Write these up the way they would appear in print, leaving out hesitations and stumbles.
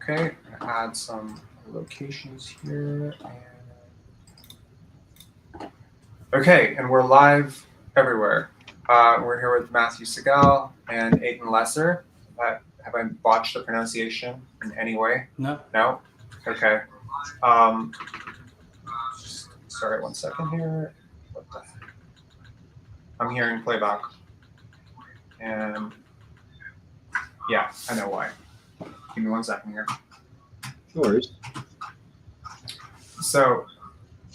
Okay, add some locations here. Okay, and we're live everywhere. We're here with Matthew Segal and Aidan Lesser. Have I botched the pronunciation in any way? No. No? Okay. Um, sorry, 1 second here. What the heck? I'm hearing playback. And yeah, I know why. Give me 1 second here. No worries. So,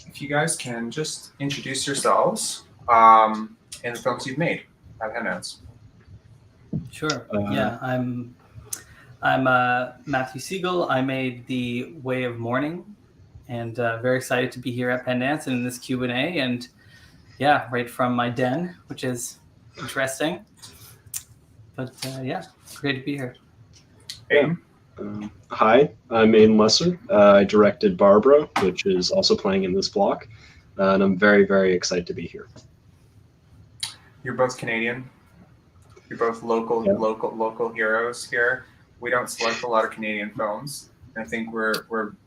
if you guys can just introduce yourselves and the films you've made. I've had notes. Sure. Yeah, I'm Matthew Siegel. I made The Way of Mourning, and very excited to be here at Pendance and in this Q&A. And yeah, right from my den, which is interesting. But yeah, great to be here. Aidan? Hi, I'm Aidan Lesser. I directed Barbara, which is also playing in this block, and I'm very, very excited to be here. You're both Canadian. You're both local heroes here. We don't select a lot of Canadian films. I think we're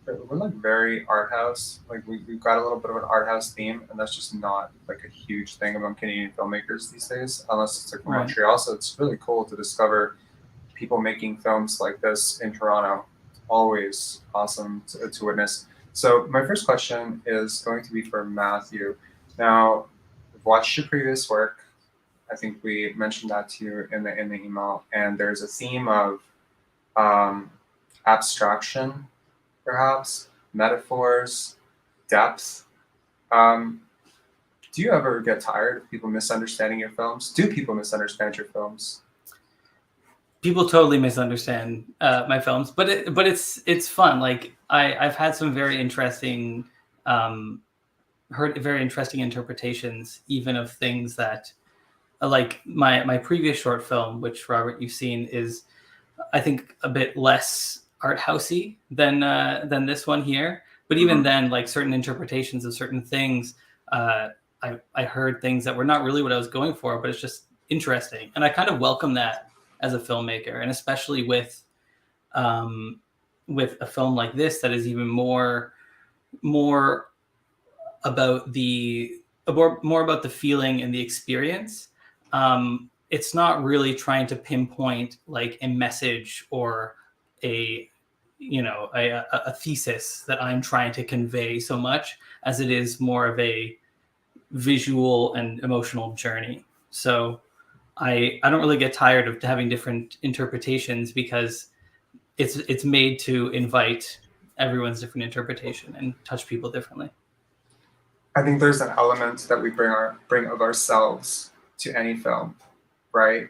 like very art house. Like we've got a little bit of an art house theme, and that's just not like a huge thing among Canadian filmmakers these days, unless it's like from Montreal. So it's really cool to discover people making films like this in Toronto. Always awesome to witness. So my first question is going to be for Matthew. Now, I've watched your previous work. I think we mentioned that to you in the email, and there's a theme of abstraction, perhaps metaphors, depth. Do you ever get tired of people misunderstanding your films? Do people misunderstand your films? People totally misunderstand my films, but it's fun. Like I've had some very interesting, heard very interesting interpretations, even of things that, like my previous short film, which Robert you've seen, is I think a bit less art housey than this one here. But even then, like certain interpretations of certain things, I heard things that were not really what I was going for, but it's just interesting, and I kind of welcome that as a filmmaker, and especially with a film like this that is even more about the more about the feeling and the experience. It's not really trying to pinpoint like a message or a thesis that I'm trying to convey so much as it is more of a visual and emotional journey. So I don't really get tired of having different interpretations, because it's made to invite everyone's different interpretation and touch people differently. I think there's an element that we bring of ourselves to any film, right?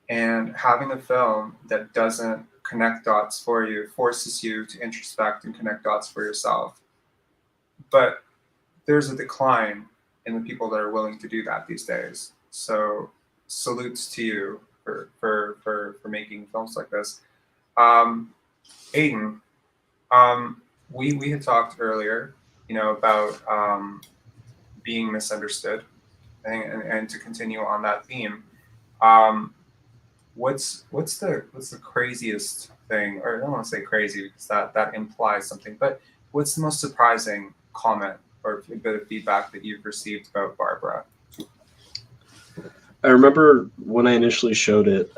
And having a film that doesn't connect dots for you forces you to introspect and connect dots for yourself. But there's a decline in the people that are willing to do that these days. So salutes to you for making films like this. Aidan, we had talked earlier, about being misunderstood, and to continue on that theme, what's the craziest thing, or I don't want to say crazy because that implies something, but what's the most surprising comment or a bit of feedback that you've received about Barbara? I remember when I initially showed it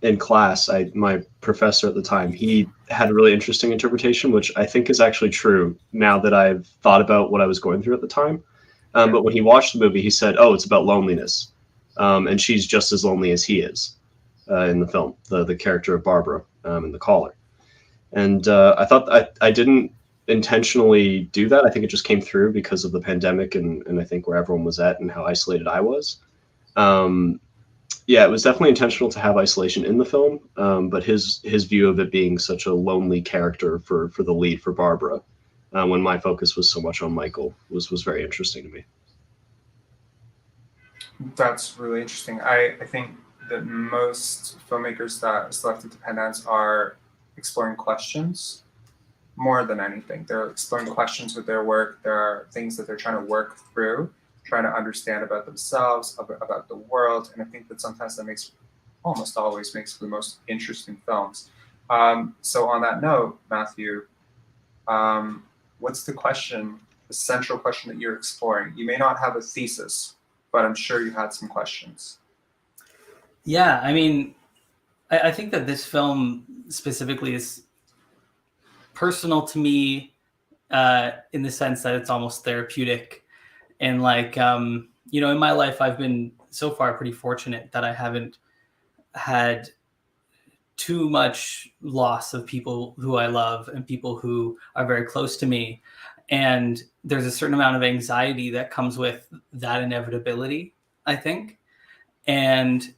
in class, my professor at the time, he had a really interesting interpretation, which I think is actually true now that I've thought about what I was going through at the time. But when he watched the movie, he said, "Oh, it's about loneliness," and she's just as lonely as he is in the film, the character of Barbara in The Caller. And I thought I didn't intentionally do that. I think it just came through because of the pandemic and I think where everyone was at and how isolated I was. Yeah, it was definitely intentional to have isolation in the film, but his view of it being such a lonely character for the lead, for Barbara, when my focus was so much on Michael, was very interesting to me. That's really interesting. I think that most filmmakers that are selected to Pendance are exploring questions more than anything. They're exploring questions with their work. There are things that they're trying to work through, trying to understand about themselves, about the world, and I think that sometimes that almost always makes for the most interesting films. So on that note, Matthew, what's the question, the central question that you're exploring? You may not have a thesis, but I'm sure you had some questions. Yeah, I mean, I think that this film specifically is personal to me in the sense that it's almost therapeutic. And like, in my life, I've been so far pretty fortunate that I haven't had too much loss of people who I love and people who are very close to me. And there's a certain amount of anxiety that comes with that inevitability, I think. And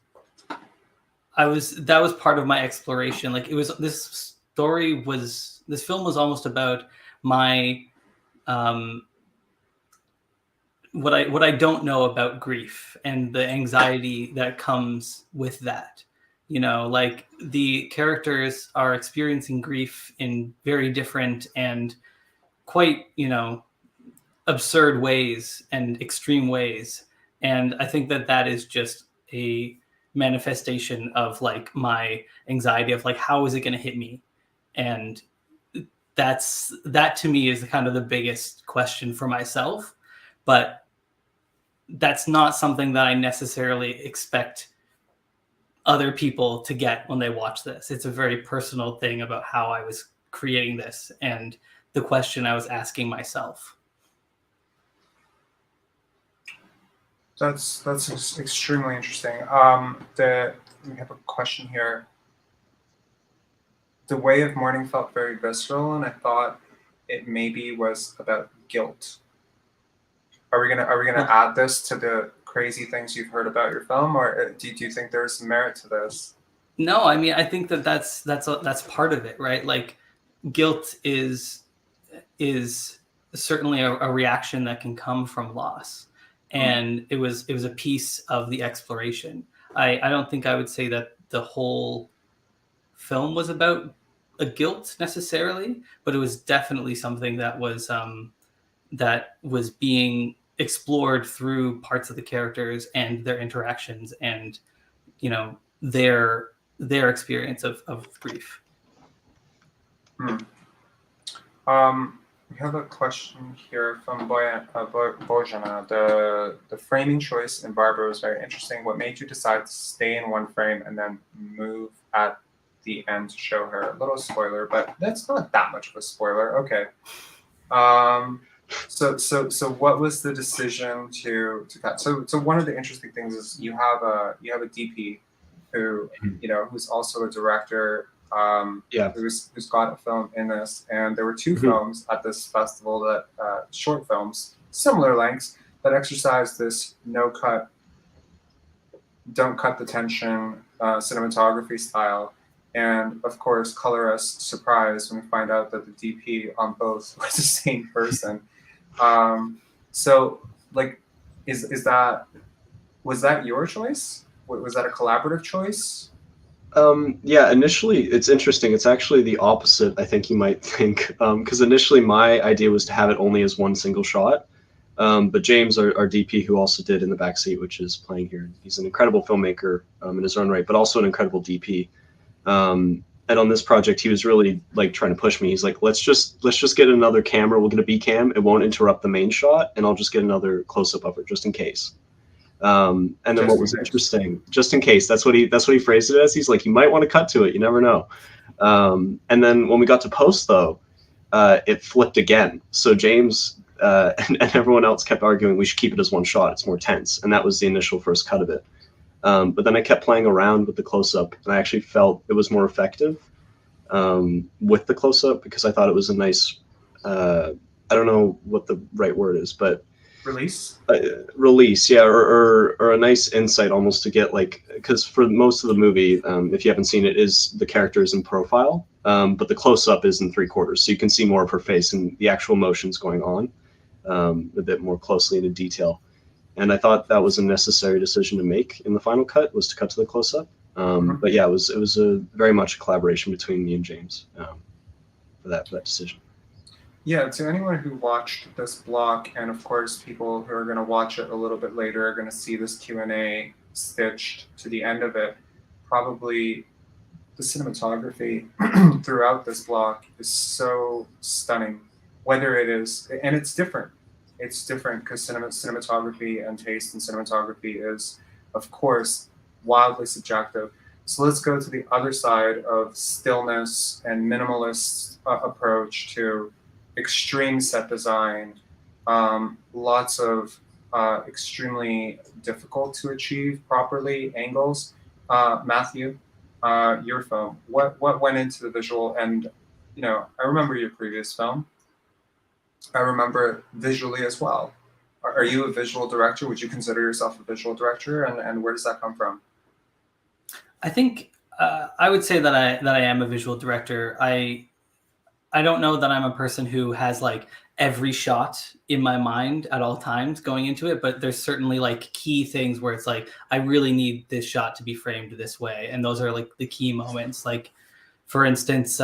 that was part of my exploration. Like this film was almost about my what I don't know about grief and the anxiety that comes with that. Like the characters are experiencing grief in very different and quite, absurd ways and extreme ways. And I think that is just a manifestation of like my anxiety of like, how is it going to hit me? And that to me is kind of the biggest question for myself. But that's not something that I necessarily expect other people to get when they watch this. It's a very personal thing about how I was creating this and the question I was asking myself. That's extremely interesting. We have a question here. The Way of Mourning felt very visceral, and I thought it maybe was about guilt. Are we gonna add this to the crazy things you've heard about your film, or do you think there's some merit to this? No, I mean, I think that's part of it, right? Like guilt is certainly a reaction that can come from loss. And it was a piece of the exploration. I don't think I would say that the whole film was about a guilt necessarily, but it was definitely something that was being explored through parts of the characters and their interactions and their experience of grief. We have a question here from Bojana. The framing choice in Barbara was very interesting. What made you decide to stay in one frame and then move at the end to show her? A little spoiler, but that's not that much of a spoiler. Okay. So what was the decision to cut? So one of the interesting things is you have a DP who who's also a director. Who's got a film in this, and there were two films at this festival that short films, similar lengths, that exercised this no cut, don't cut the tension cinematography style. And of course, color us surprised when we find out that the DP on both was the same person. So like, was that your choice? Was that a collaborative choice? Initially it's interesting. It's actually the opposite, I think you might think, because initially my idea was to have it only as one single shot. But James, our DP, who also did In the Backseat, which is playing here, he's an incredible filmmaker in his own right, but also an incredible DP. And on this project, he was really like trying to push me. He's like, let's just get another camera. We'll get a B cam. It won't interrupt the main shot, and I'll just get another close up of it just in case. And then what was interesting, just in case, that's what he phrased it as. He's like, you might want to cut to it. You never know. And then when we got to post, though, it flipped again. So James and everyone else kept arguing we should keep it as one shot. It's more tense. And that was the initial first cut of it. But then I kept playing around with the close-up, and I actually felt it was more effective with the close-up because I thought it was a nice, I don't know what the right word is, but release, yeah, or a nice insight almost to get, like, because for most of the movie, if you haven't seen it, is the characters in profile, but the close-up is in 3/4, so you can see more of her face and the actual motions going on a bit more closely into detail. And I thought that was a necessary decision to make in the final cut, was to cut to the close-up. But yeah, it was a very much a collaboration between me and James for that decision. Yeah, to anyone who watched this block, and of course people who are going to watch it a little bit later are going to see this Q&A stitched to the end of it, probably the cinematography throughout this block is so stunning. Whether it is, and it's different. It's different because cinematography and taste in cinematography is, of course, wildly subjective. So let's go to the other side of stillness and minimalist approach to extreme set design. Lots of extremely difficult to achieve properly angles. Matthew, your film, what went into the visual? And I remember your previous film. I remember it visually as well. Are you a visual director? Would you consider yourself a visual director? And where does that come from? I think I would say that I am a visual director. I don't know that I'm a person who has like every shot in my mind at all times going into it, but there's certainly like key things where it's like I really need this shot to be framed this way, and those are like the key moments. Like, for instance,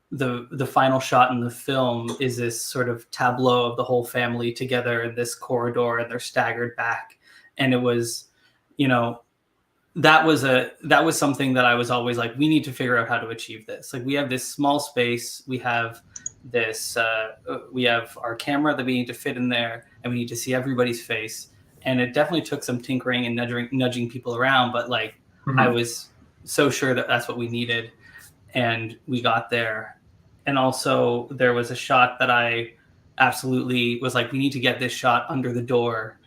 the final shot in the film is this sort of tableau of the whole family together in this corridor, and they're staggered back, and it was, that was something that I was always like, we need to figure out how to achieve this. Like, we have this small space, we have this, we have our camera that we need to fit in there, and we need to see everybody's face. And it definitely took some tinkering and nudging people around, but like, I was so sure that that's what we needed, and we got there. And also there was a shot that I absolutely was like, we need to get this shot under the door.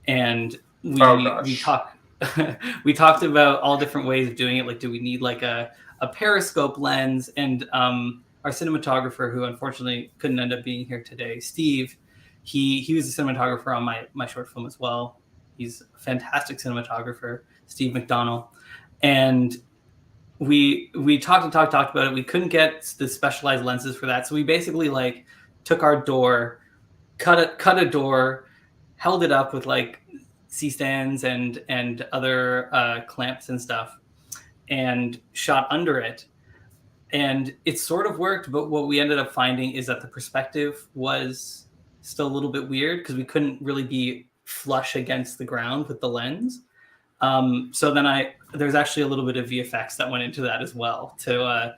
And we talked we talked about all different ways of doing it. Like, do we need like a periscope lens? And our cinematographer, who unfortunately couldn't end up being here today, Steve, he was a cinematographer on my short film as well. He's a fantastic cinematographer, Steve McDonnell. And we talked about it. We couldn't get the specialized lenses for that. So we basically like took our door, cut a door, held it up with like C-stands and other clamps and stuff, and shot under it. And it sort of worked, but what we ended up finding is that the perspective was still a little bit weird because we couldn't really be flush against the ground with the lens. So then there's actually a little bit of VFX that went into that as well to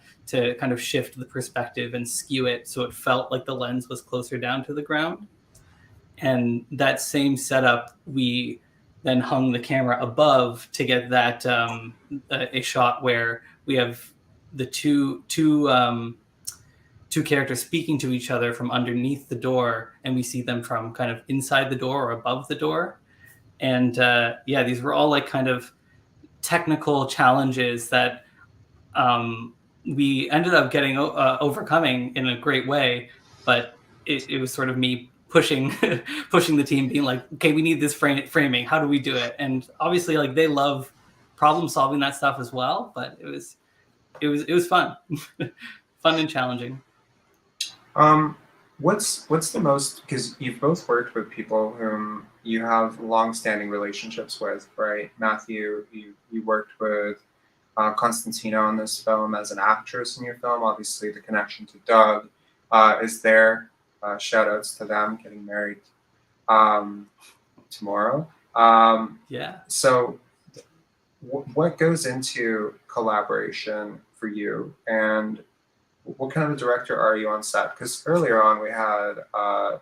kind of shift the perspective and skew it so it felt like the lens was closer down to the ground. And that same setup, we then hung the camera above to get that a shot where we have the two characters speaking to each other from underneath the door, and we see them from kind of inside the door or above the door. And these were all like kind of technical challenges that we ended up getting overcoming in a great way. But it was sort of me pushing the team, being like, okay, we need this framing. How do we do it? And obviously, like, they love problem solving that stuff as well. But it was fun, fun and challenging. What's the most, because you've both worked with people whom you have long-standing relationships with, right? Matthew, you worked with Constantina on this film as an actress in your film. Obviously, the connection to Doug is there. Shout outs to them getting married tomorrow. So what goes into collaboration for you, and what kind of a director are you on set? Because earlier on we had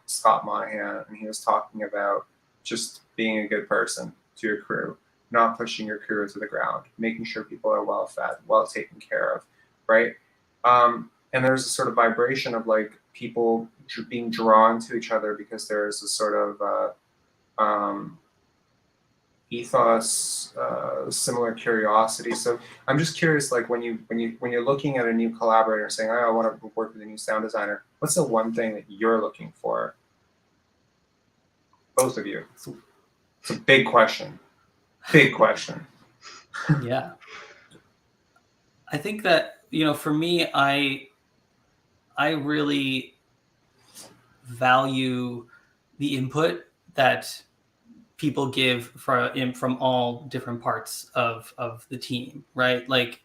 Scott Monahan, and he was talking about just being a good person to your crew, not pushing your crew to the ground, making sure people are well fed, well taken care of, right? And there's a sort of vibration of like people being drawn to each other because there's a sort of ethos, similar curiosity. So I'm just curious, like when you're looking at a new collaborator saying, oh, I want to work with a new sound designer, what's the one thing that you're looking for? Both of you. It's a big question. Big question. Yeah. I think that, for me, I really value the input that people give from all different parts of the team, right? Like,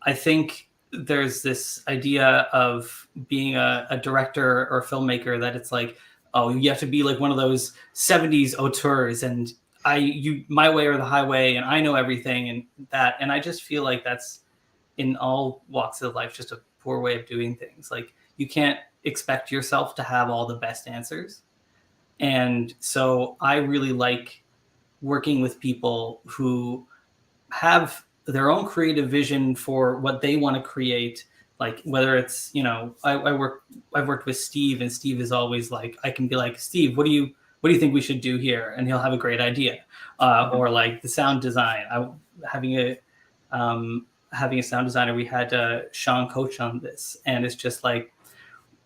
I think there's this idea of being a director or a filmmaker that it's like, oh, you have to be like one of those 70s auteurs, and my way or the highway, and I know everything, and I just feel like that's in all walks of life just a poor way of doing things. Like you can't expect yourself to have all the best answers. And so I really like working with people who have their own creative vision for what they want to create. Like whether it's, you know, I've worked with Steve, and Steve is always like, I can be like, Steve, what do you think we should do here? And he'll have a great idea. Or like the sound design. Having a sound designer, we had Sean coach on this, and it's just like,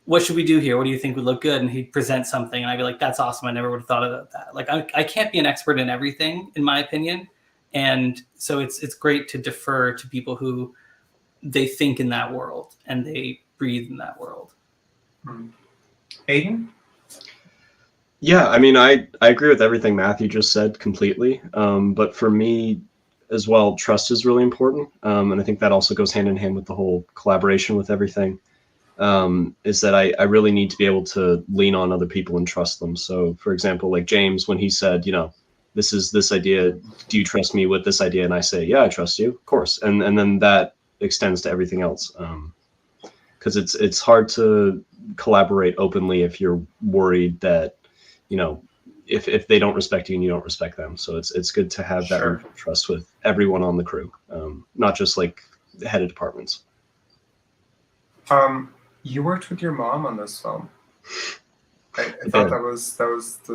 what should we do here? What do you think would look good? And he'd present something, and I'd be like, that's awesome. I never would have thought about that. Like I can't be an expert in everything, in my opinion. And so it's great to defer to people who they think in that world and they breathe in that world. Aiden? Yeah, I mean, I agree with everything Matthew just said completely. But for me as well, trust is really important. And I think that also goes hand in hand with the whole collaboration with everything. Is that I really need to be able to lean on other people and trust them. So, for example, like James, when he said, you know, this is this idea, do you trust me with this idea? And I say, yeah, I trust you, of course. And then that extends to everything else. Because it's hard to collaborate openly if you're worried that, you know, if they don't respect you and you don't respect them. So it's good to have that Sure. trust with everyone on the crew, not just like the head of departments. You worked with your mom on this film. I I thought did. that was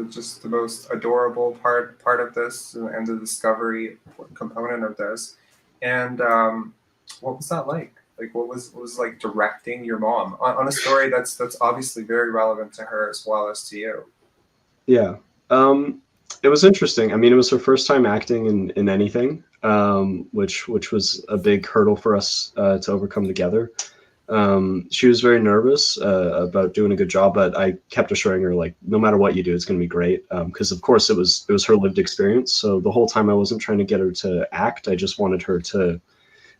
just the most adorable part of this, and the discovery component of this. And what was that like? Like what was like directing your mom on a story that's obviously very relevant to her as well as to you? Yeah. It was interesting. I mean, it was her first time acting in anything, which was a big hurdle for us to overcome together. She was very nervous about doing a good job, but I kept assuring her, like, no matter what you do, it's going to be great. Because of course it was her lived experience. So the whole time I wasn't trying to get her to act. I just wanted her to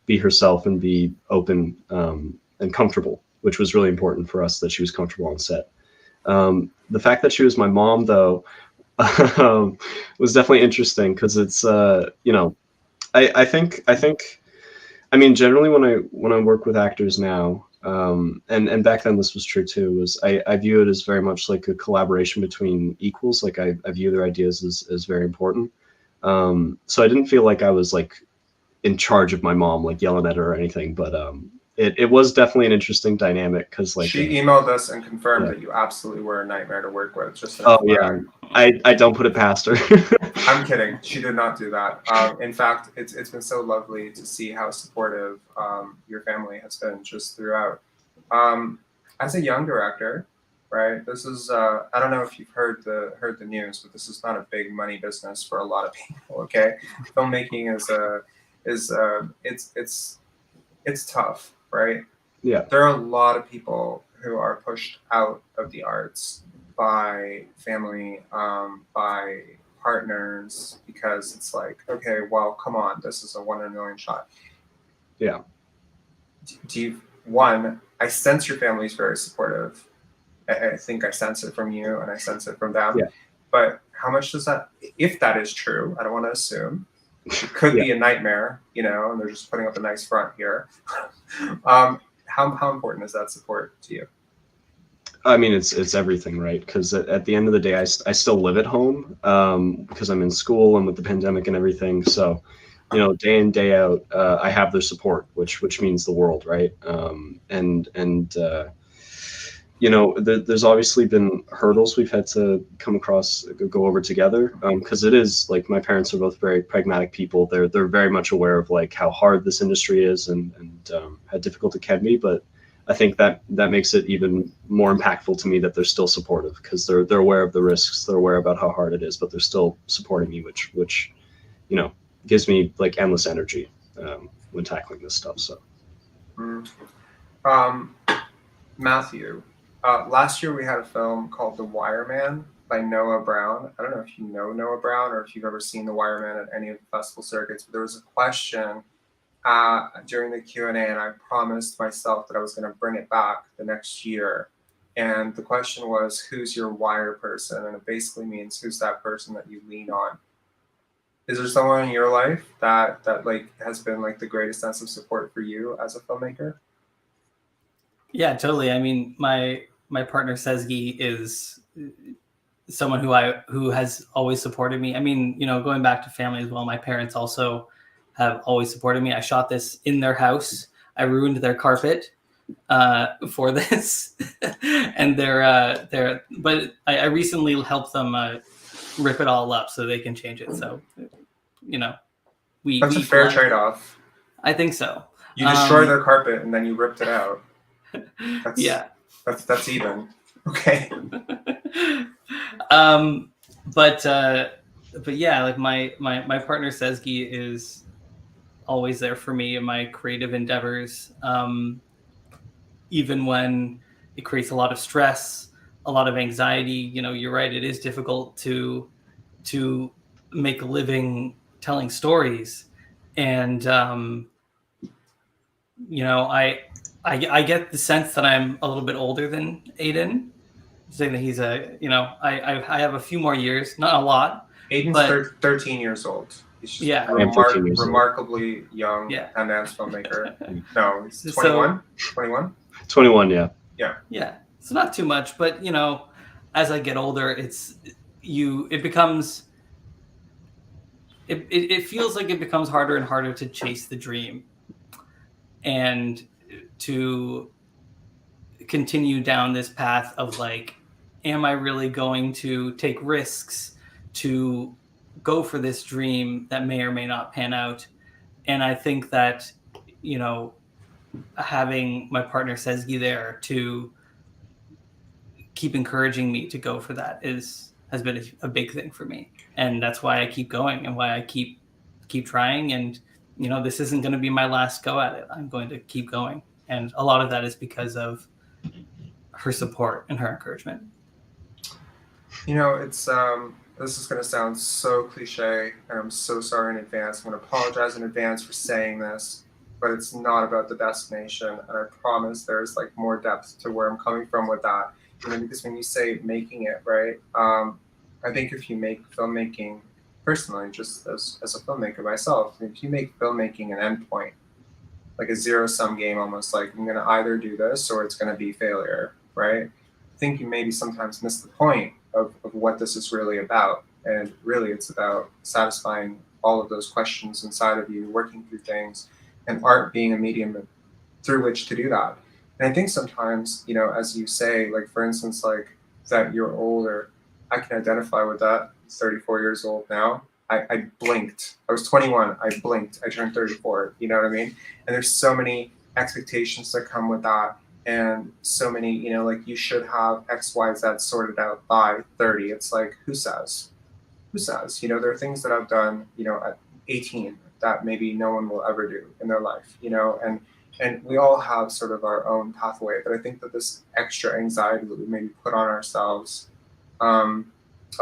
be herself and be open and comfortable, which was really important for us, that she was comfortable on set. The fact that she was my mom, though, was definitely interesting because it's you know, I think I mean, generally when I work with actors now, and back then this was true too, was I view it as very much like a collaboration between equals. Like I view their ideas as very important. So I didn't feel like I was like in charge of my mom, like yelling at her or anything, but it was definitely an interesting dynamic because like She emailed us and confirmed yeah. that you absolutely were a nightmare to work with. Just an Oh yeah, FYI. I don't put it past her. I'm kidding. She did not do that. In fact, it's been so lovely to see how supportive your family has been just throughout. As a young director, right? This is I don't know if you've heard the news, but this is not a big money business for a lot of people. Okay, filmmaking it's tough, right? Yeah, There are a lot of people who are pushed out of the arts by family, by partners, because it's like, okay, well, come on, this is a 1 in a million shot. yeah. Do you, one, I sense your family is very supportive. I think I sense it from you and I sense it from them. Yeah. But how much does that, if that is true, I don't want to assume, it could Yeah. be a nightmare, you know, and they're just putting up a nice front here. How important is that support to you? I mean, it's everything, right? Because at the end of the day, I still live at home because I'm in school and with the pandemic and everything. So, you know, day in, day out, I have their support, which means the world, right? You know, there's obviously been hurdles we've had to come across, go over together, because it is like my parents are both very pragmatic people. They're very much aware of like how hard this industry is and how difficult it can be, but I think that makes it even more impactful to me that they're still supportive because they're aware of the risks, they're aware about how hard it is, but they're still supporting me, which you know gives me like endless energy when tackling this stuff. So, Matthew, last year we had a film called The Wireman by Noah Brown. I don't know if you know Noah Brown or if you've ever seen The Wireman at any of the festival circuits, but there was a question during the Q&A, and I promised myself that I was going to bring it back the next year. And the question was, who's your wire person? And it basically means who's that person that you lean on. Is there someone in your life that like has been like the greatest sense of support for you as a filmmaker? Yeah, totally. I mean, my partner Sezgi is someone who has always supported me. I mean, going back to family as well, my parents also have always supported me. I shot this in their house. I ruined their carpet for this, and but I recently helped them rip it all up so they can change it. So, That's a fair trade-off. I think so. You destroyed their carpet and then you ripped it out. Yeah. That's even. Okay. But yeah, like my partner Sezgi is always there for me in my creative endeavors. Even when it creates a lot of stress, a lot of anxiety, you're right. It is difficult to make a living telling stories. And, I get the sense that I'm a little bit older than Aiden, saying that he's I have a few more years, not a lot. Aiden's 13 years old. He's just remarkably young Sundance filmmaker. No, he's 21? 21? 21, yeah. Yeah. Yeah. So not too much, but as I get older, it feels like it becomes harder and harder to chase the dream and to continue down this path of like, am I really going to take risks to go for this dream that may or may not pan out? And I think that, having my partner Sezgi there to keep encouraging me to go for that has been a big thing for me. And that's why I keep going and why I keep trying. And, this isn't going to be my last go at it. I'm going to keep going. And a lot of that is because of her support and her encouragement. It's this is going to sound so cliche, and I'm so sorry in advance. I'm going to apologize in advance for saying this, but it's not about the destination. And I promise there's like more depth to where I'm coming from with that. Because when you say making it, right? I think if you make filmmaking, personally, just as a filmmaker myself, if you make filmmaking an endpoint, like a zero-sum game almost, like I'm going to either do this or it's going to be failure, right? I think you maybe sometimes miss the point of what this is really about. And really it's about satisfying all of those questions inside of you, working through things, and art being a medium through which to do that. And I think sometimes, as you say, like for instance, like that you're older, I can identify with that. I'm 34 years old now. I blinked. I was 21. I blinked. I turned 34. You know what I mean? And there's so many expectations that come with that. And so many, like you should have X, Y, Z sorted out by 30. It's like, who says? Who says? There are things that I've done, at 18 that maybe no one will ever do in their life, and we all have sort of our own pathway. But I think that this extra anxiety that we maybe put on ourselves, I'll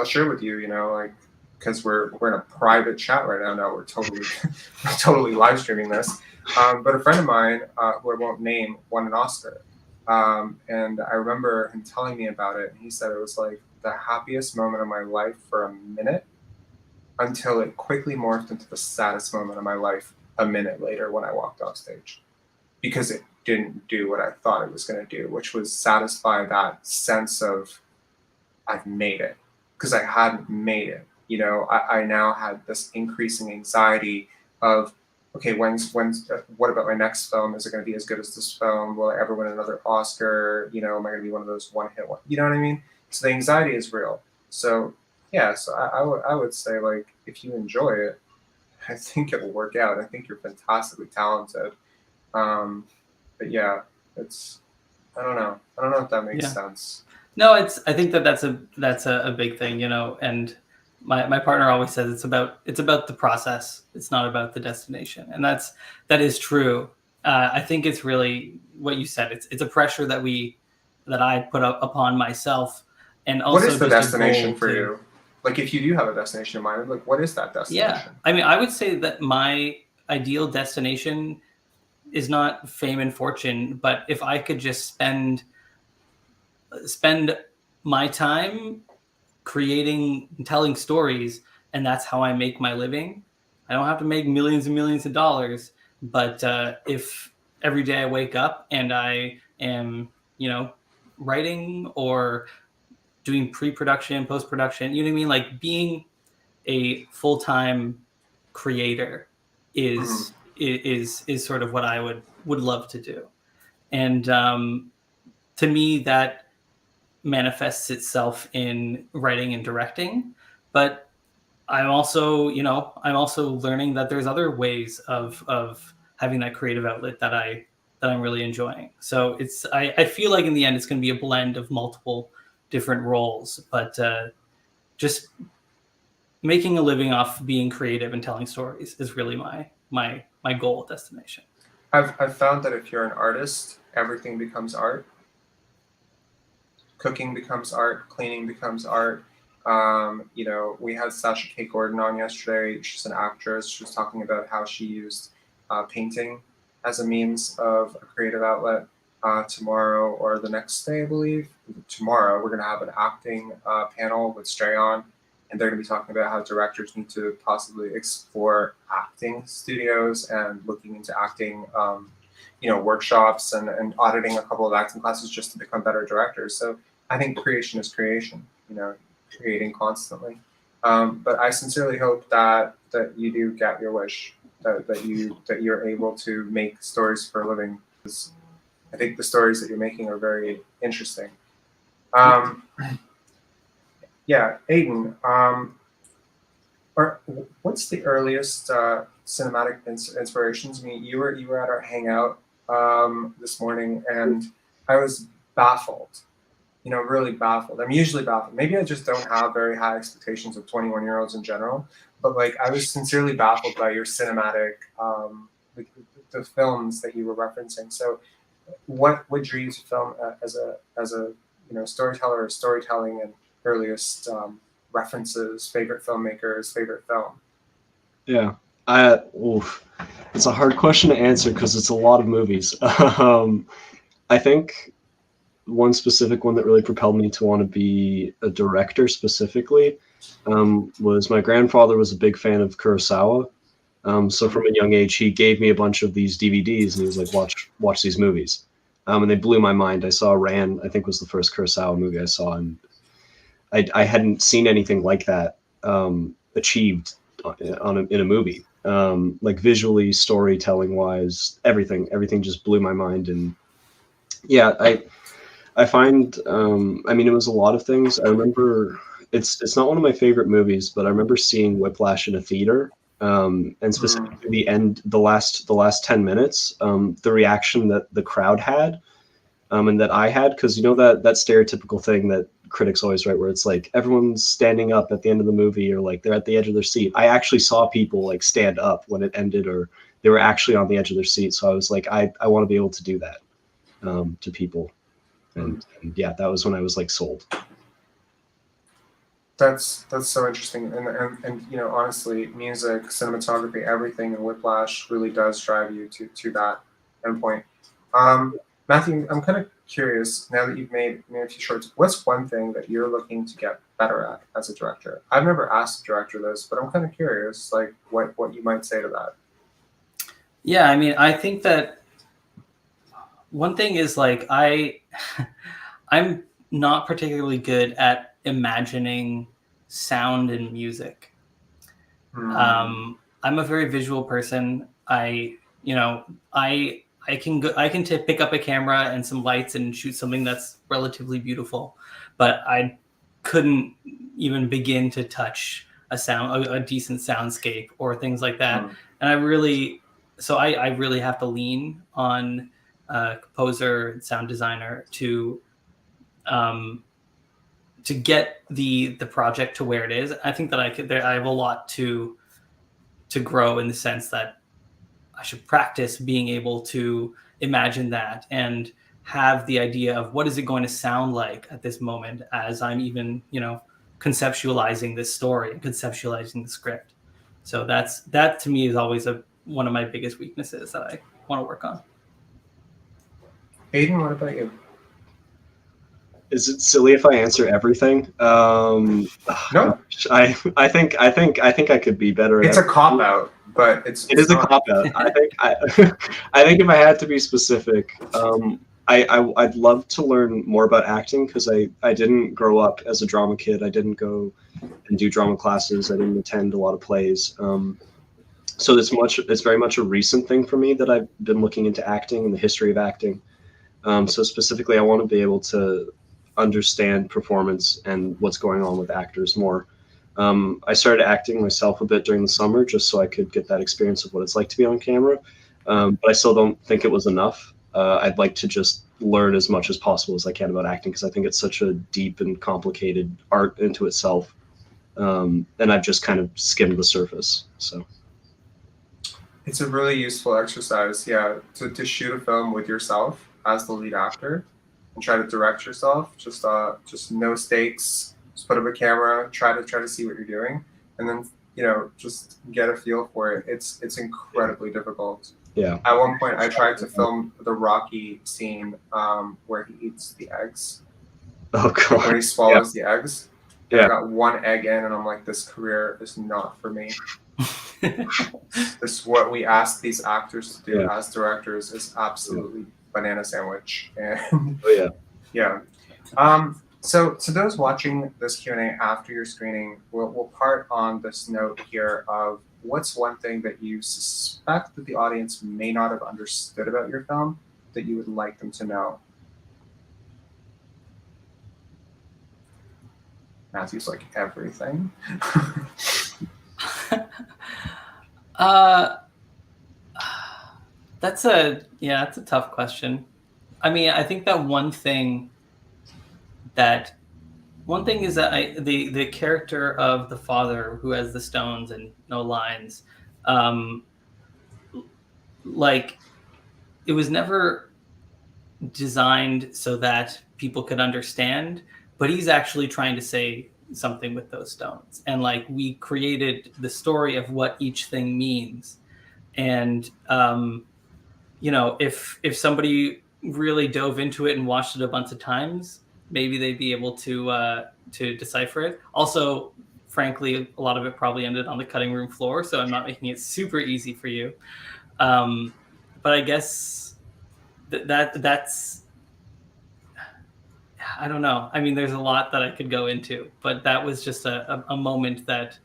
share with you, like, because we're in a private chat right now. No, we're totally live streaming this. But a friend of mine, who I won't name, won an Oscar. And I remember him telling me about it. And he said it was like the happiest moment of my life for a minute until it quickly morphed into the saddest moment of my life a minute later when I walked off stage. Because it didn't do what I thought it was going to do, which was satisfy that sense of I've made it. Because I hadn't made it. I now had this increasing anxiety of, okay, when's what about my next film? Is it going to be as good as this film? Will I ever win another Oscar? Am I going to be one of those one-hit ones? You know what I mean? So the anxiety is real. So yeah, so I would say, like, if you enjoy it, I think it'll work out. I think you're fantastically talented. But yeah, I don't know if that makes sense. No, I think that's a big thing, and my partner always says it's about the process. It's not about the destination. And that is true. I think it's really what you said. It's a pressure that I put up upon myself. And also, what is the destination for you? Like, if you do have a destination in mind, like, what is that destination? Yeah, I mean, I would say that my ideal destination is not fame and fortune, but if I could just spend my time creating and telling stories and that's how I make my living. I don't have to make millions and millions of dollars, but if every day I wake up and I am, writing or doing pre-production, post-production, you know what I mean? Like being a full-time creator is sort of what I would love to do. And to me, that manifests itself in writing and directing. But I'm also learning that there's other ways of having that creative outlet that I'm really enjoying. So I feel like in the end it's going to be a blend of multiple different roles, but just making a living off being creative and telling stories is really my goal destination. I've found that if you're an artist, everything becomes art. Cooking becomes art. Cleaning becomes art. We had Sasha K. Gordon on yesterday. She's an actress. She was talking about how she used painting as a means of a creative outlet. Tomorrow or the next day, I believe. Tomorrow, we're going to have an acting panel with Strayon, and they're going to be talking about how directors need to possibly explore acting studios and looking into acting, workshops and auditing a couple of acting classes just to become better directors. So I think creation is creation, creating constantly. But I sincerely hope that you do get your wish, that you're able to make stories for a living. I think the stories that you're making are very interesting. Aidan, what's the earliest cinematic inspirations? I mean, you were at our hangout this morning, and I was baffled. Really baffled. I'm usually baffled. Maybe I just don't have very high expectations of 21-year-olds in general. But I was sincerely baffled by your cinematic, the films that you were referencing. So, what drew you to film as a storyteller or storytelling, and earliest references, favorite filmmakers, favorite film? Yeah, it's a hard question to answer because it's a lot of movies. I think one specific one that really propelled me to want to be a director specifically was my grandfather was a big fan of Kurosawa. So from a young age, he gave me a bunch of these DVDs, and he was like, watch these movies. And they blew my mind. I saw Ran, I think was the first Kurosawa movie I saw, and I hadn't seen anything like that achieved in a movie. Like visually, storytelling wise, everything just blew my mind. And yeah, I find, it was a lot of things. I remember it's not one of my favorite movies, but I remember seeing Whiplash in a theater, and specifically the last 10 minutes, the reaction that the crowd had, and that I had, because that stereotypical thing that critics always write, where it's like everyone's standing up at the end of the movie, or like they're at the edge of their seat. I actually saw people like stand up when it ended, or they were actually on the edge of their seat. So I was like, I want to be able to do that to people. And yeah, that was when I was like sold. That's so interesting, and honestly, music, cinematography, everything in Whiplash really does drive you to that endpoint. Matthew, I'm kind of curious, now that you've made a few shorts, what's one thing that you're looking to get better at as a director? I've never asked a director this, but I'm kind of curious, like what you might say to that. Yeah, I think that one thing is like I'm not particularly good at imagining sound and music. I'm a very visual person. I can pick up a camera and some lights and shoot something that's relatively beautiful, but I couldn't even begin to touch a decent soundscape or things like that. And I really have to lean on a composer, sound designer to get the project to where it is. I think that I have a lot to grow, in the sense that I should practice being able to imagine that and have the idea of what is it going to sound like at this moment as I'm even, conceptualizing this story, conceptualizing the script. So that to me is always one of my biggest weaknesses that I want to work on. Aidan, what about you? Is it silly if I answer everything? No, Gosh, I think I could be better at it's a everything. cop out, but It it's is a not. cop out. I think if I had to be specific, I'd love to learn more about acting because I didn't grow up as a drama kid. I didn't go and do drama classes. I didn't attend a lot of plays. So it's very much a recent thing for me that I've been looking into acting and the history of acting. So specifically, I want to be able to understand performance and what's going on with actors more. I started acting myself a bit during the summer just so I could get that experience of what it's like to be on camera. But I still don't think it was enough. I'd like to just learn as much as possible as I can about acting because I think it's such a deep and complicated art into itself. And I've just kind of skimmed the surface. So It's a really useful exercise, yeah, to shoot a film with yourself as the lead actor and try to direct yourself. Just no stakes. Just put up a camera, try to see what you're doing, and then just get a feel for it. It's incredibly difficult. yeah. At one point, I tried to film the Rocky scene where he eats the eggs, Oh like when god. he swallows the eggs. And I Yeah. got one egg in, and I'm like, this career is not for me. This what we ask these actors to do Yeah. as directors is absolutely banana sandwich. And Oh yeah. yeah. So to those watching this Q&A after your screening, we'll part on this note here of what's one thing that you suspect that the audience may not have understood about your film that you would like them to know. Matthew's like everything. uh, that's a tough question. I mean, I think that one thing is that the character of the father who has the stones and no lines, like it was never designed so that people could understand, but he's actually trying to say something with those stones, and like we created the story of what each thing means. And if somebody really dove into it and watched it a bunch of times, maybe they'd be able to decipher it. Also, frankly, a lot of it probably ended on the cutting room floor, so I'm not making it super easy for you. But I guess that's I don't know. I mean, there's a lot that I could go into, but that was just a moment that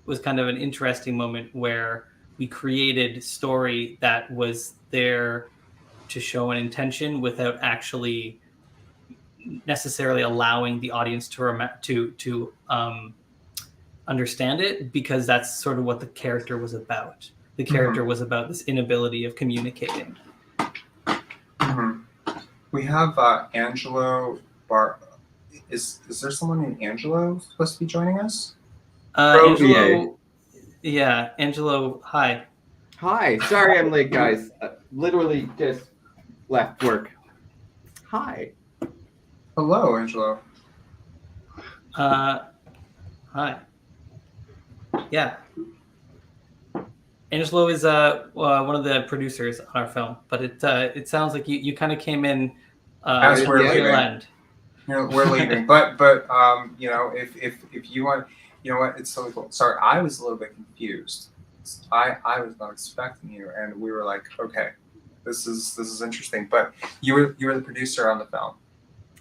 was kind of an interesting moment where we created story that was there to show an intention without actually necessarily allowing the audience to understand it, because that's sort of what the character was about. The character was about this inability of communicating. Mhm. We have Angelo Bar. Is there someone named Angelo supposed to be joining us? Angelo, yeah, Angelo. Hi. Hi. Sorry I'm late, guys. Literally just left work. Hi. Hello, Angelo. Hi. Yeah. Angelo is one of the producers on our film, but it sounds like you kind of came in As we're tail leaving. end. We're leaving, but if you want, you know what, it's so cool. Sorry, I was a little bit confused. I was not expecting you, and we were like, okay, this is interesting. But you were the producer on the film,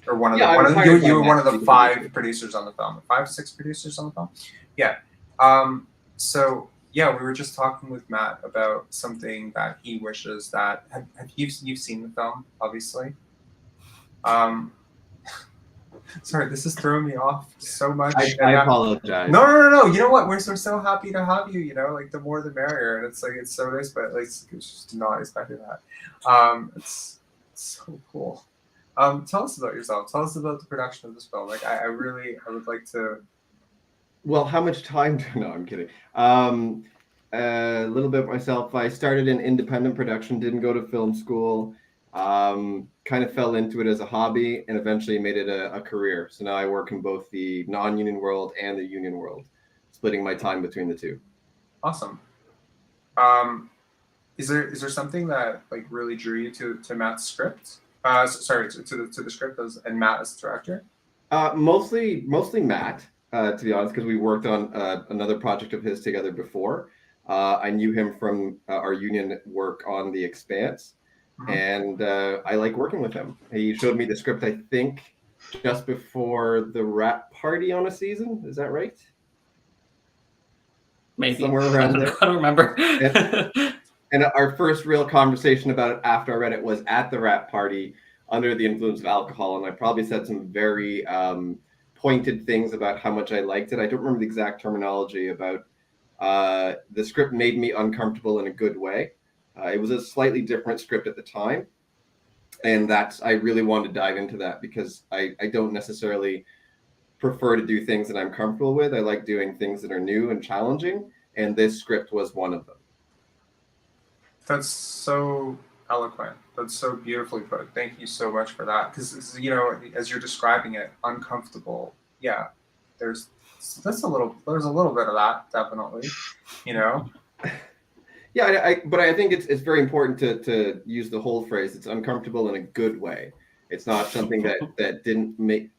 or one of Yeah, you were one of the the 5 producer. producers on the film, 5 to 6 producers on the film. Yeah. So yeah, we were just talking with Matt about something that he wishes that have you've seen the film, obviously. Sorry, this is throwing me off so much. I apologize. No. You know what? We're so happy to have you. You know, like the more the merrier, and it's like it's so nice, but like it's just not expecting that. It's so cool. Tell us about yourself. Tell us about the production of this film. Like, I would like to. Well, how much time do no, I'm kidding. A little bit myself. I started in independent production, didn't go to film school. Kind of fell into it as a hobby and eventually made it a career. So now I work in both the non-union world and the union world, splitting my time between the two. Awesome. Is there something that like really drew you to Matt's script? Sorry, to the script and Matt as the director. Mostly Matt, to be honest, because we worked on another project of his together before. I knew him from our union work on The Expanse, and I like working with him. He showed me the script, I think, just before the wrap party on a season. Is that right? Maybe Somewhere around there. I don't remember. And our first real conversation about it after I read it was at the wrap party under the influence of alcohol. And I probably said some very pointed things about how much I liked it. I don't remember the exact terminology about the script made me uncomfortable in a good way. It was a slightly different script at the time. And I really wanted to dive into that because I don't necessarily prefer to do things that I'm comfortable with. I like doing things that are new and challenging. And this script was one of them. That's so eloquent. That's so beautifully put. Thank you so much for that. Because as you're describing it, uncomfortable. Yeah, there's a little bit of that, definitely. Yeah, but I think it's very important to use the whole phrase. It's uncomfortable in a good way. It's not something that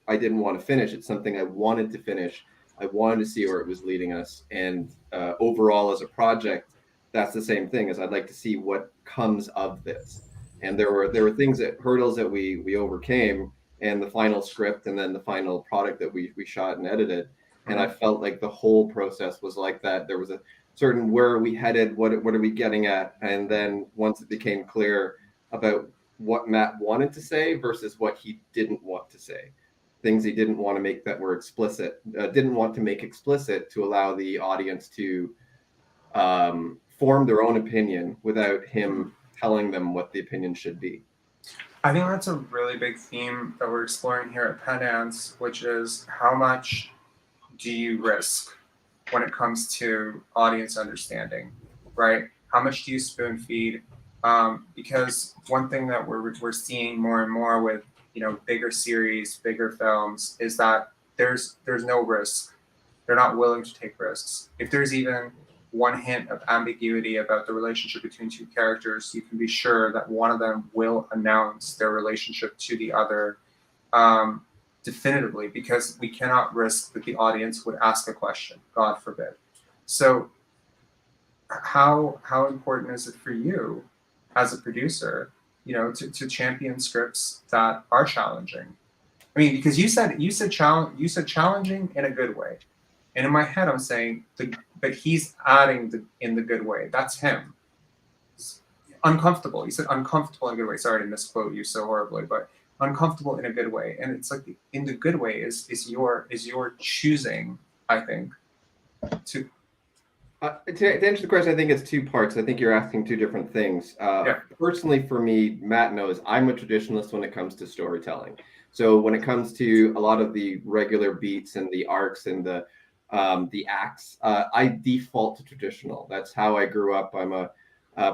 I didn't want to finish. It's something I wanted to finish. I wanted to see where it was leading us. And overall, as a project, that's the same thing. As I'd like to see what comes of this. And there were hurdles that we overcame, and the final script, and then the final product that we shot and edited. And I felt like the whole process was like that. There was a certain where are we headed, what are we getting at, and then once it became clear about what Matt wanted to say versus what he didn't want to say, things he didn't want to make that were explicit, didn't want to make explicit to allow the audience to form their own opinion without him telling them what the opinion should be. I think that's a really big theme that we're exploring here at Pendance, which is how much do you risk when it comes to audience understanding, right? How much do you spoon feed? Because one thing that we're seeing more and more with bigger series, bigger films, is that there's no risk. They're not willing to take risks. If there's even one hint of ambiguity about the relationship between two characters, you can be sure that one of them will announce their relationship to the other definitively, because we cannot risk that the audience would ask a question, God forbid. So how important is it for you as a producer, to champion scripts that are challenging? I mean, because you said challenging in a good way. And in my head, I'm saying, but he's adding in the good way. That's him. It's uncomfortable. He said uncomfortable in a good way. Sorry to misquote you so horribly, but uncomfortable in a good way. And it's like in the good way is your choosing, I think, to. To answer the question, I think it's two parts. I think you're asking two different things. Personally, for me, Matt knows I'm a traditionalist when it comes to storytelling. So when it comes to a lot of the regular beats and the arcs and the acts, I default to traditional. That's how I grew up. I'm a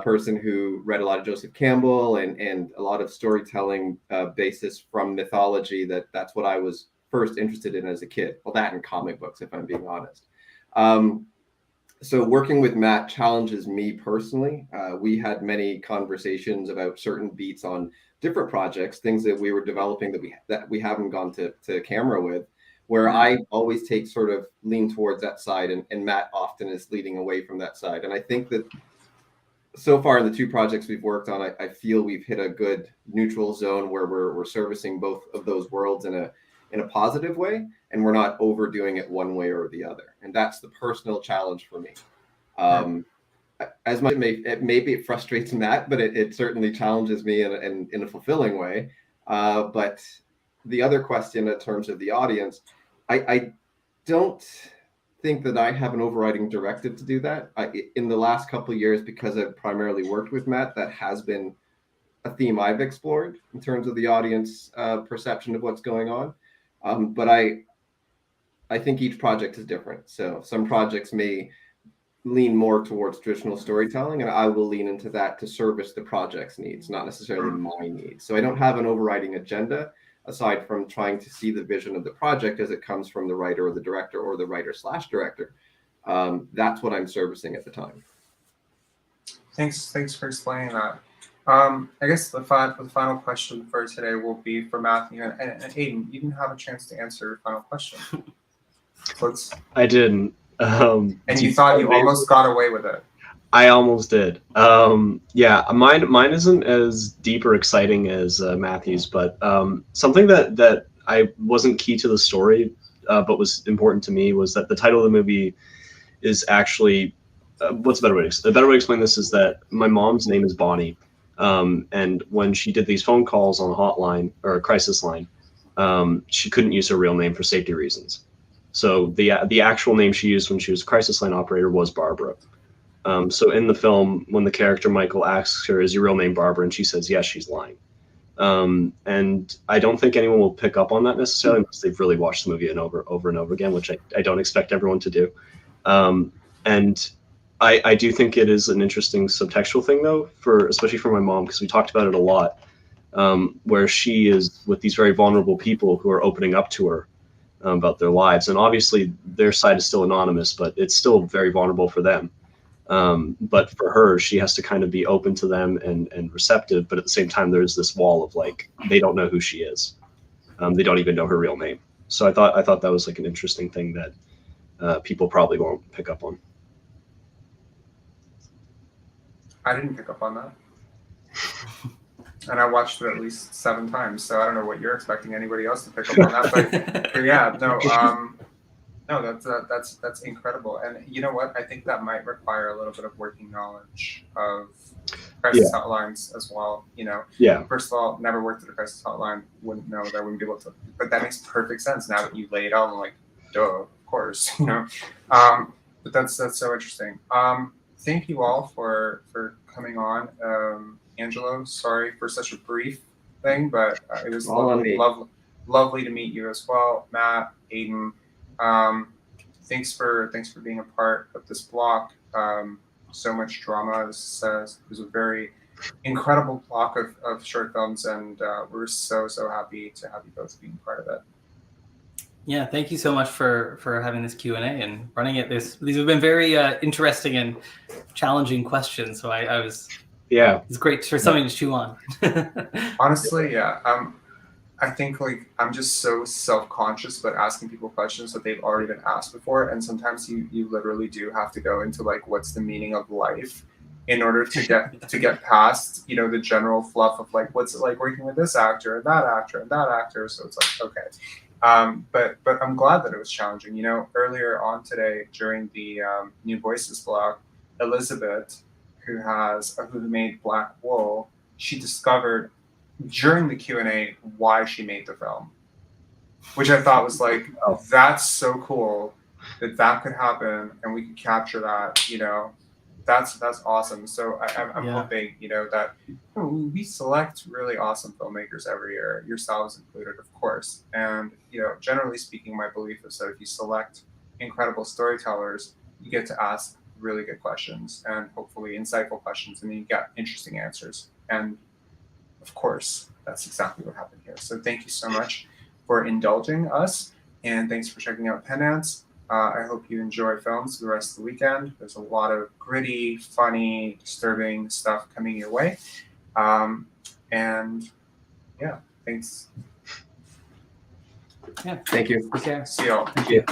person who read a lot of Joseph Campbell and a lot of storytelling basis from mythology. That's what I was first interested in as a kid. Well, that and comic books, if I'm being honest. So working with Matt challenges me personally. We had many conversations about certain beats on different projects, things that we were developing that we haven't gone to camera with, where I always sort of lean towards that side, and Matt often is leading away from that side. And I think that so far in the two projects we've worked on, I feel we've hit a good neutral zone where we're servicing both of those worlds in a positive way, and we're not overdoing it one way or the other. And that's the personal challenge for me. As much maybe it frustrates Matt, but it certainly challenges me in a fulfilling way. But the other question in terms of the audience, I don't think that I have an overriding directive to do that. In the last couple of years, because I've primarily worked with Matt, that has been a theme I've explored in terms of the audience perception of what's going on. But I think each project is different. So some projects may lean more towards traditional storytelling, and I will lean into that to service the project's needs, not necessarily my needs. So I don't have an overriding agenda aside from trying to see the vision of the project as it comes from the writer or the director or the writer/director. That's what I'm servicing at the time. Thanks for explaining that. I guess the final question for today will be for Matthew and Aiden. You didn't have a chance to answer your final question. I didn't. And you thought you almost got away with it. I almost did. Yeah, mine isn't as deep or exciting as Matthew's, but something that I wasn't key to the story, but was important to me was that the title of the movie is actually what's a better way to explain this is that my mom's name is Bonnie, and when she did these phone calls on a hotline or a crisis line, she couldn't use her real name for safety reasons. So the actual name she used when she was a crisis line operator was Barbara. So in the film, when the character Michael asks her, "Is your real name Barbara?" and she says yes, she's lying. And I don't think anyone will pick up on that necessarily unless they've really watched the movie over and over again, which I don't expect everyone to do. And I do think it is an interesting subtextual thing, though, especially for my mom, because we talked about it a lot, where she is with these very vulnerable people who are opening up to her about their lives. And obviously their side is still anonymous, but it's still very vulnerable for them. But for her, she has to kind of be open to them and receptive. But at the same time, there's this wall of like, they don't know who she is. They don't even know her real name. So I thought that was like an interesting thing that people probably won't pick up on. I didn't pick up on that. And I watched it at least 7 times, so I don't know what you're expecting anybody else to pick up on that. But yeah, no, that's incredible. And you know what? I think that might require a little bit of working knowledge of crisis hotlines as well. You know, first of all, never worked at a crisis hotline, wouldn't know that, wouldn't be able to. But that makes perfect sense now that you lay it out. I'm like, duh, of course, you know. But that's so interesting. Thank you all for coming on. Angelo, sorry for such a brief thing, but it was lovely to meet you as well. Matt, Aiden, thanks for being a part of this block. So much drama. This was a very incredible block of short films, and we're so happy to have you both being part of it. Yeah, thank you so much for having this Q&A and running it. These have been very interesting and challenging questions. So I was it's great for something to chew on. Honestly, yeah. I think like I'm just so self-conscious about asking people questions that they've already been asked before, and sometimes you literally do have to go into like what's the meaning of life in order to get past, you know, the general fluff of like what's it like working with this actor and that actor and that actor. So it's like okay. But I'm glad that it was challenging. You know, earlier on today during the New Voices blog, Elizabeth, who made Black Wool, she discovered during the Q&A why she made the film, which I thought was like, that's so cool that could happen and we could capture that. You know, that's awesome. So I'm hoping, you know, that we select really awesome filmmakers every year, yourselves included, of course. And, you know, generally speaking, my belief is that if you select incredible storytellers, you get to ask really good questions and hopefully insightful questions, and then you get interesting answers. And of course, that's exactly what happened here. So thank you so much for indulging us, and thanks for checking out Pendants. I hope you enjoy films the rest of the weekend. There's a lot of gritty, funny, disturbing stuff coming your way. And yeah, thanks. Yeah. Thank you. Take care. See y'all. Thank you.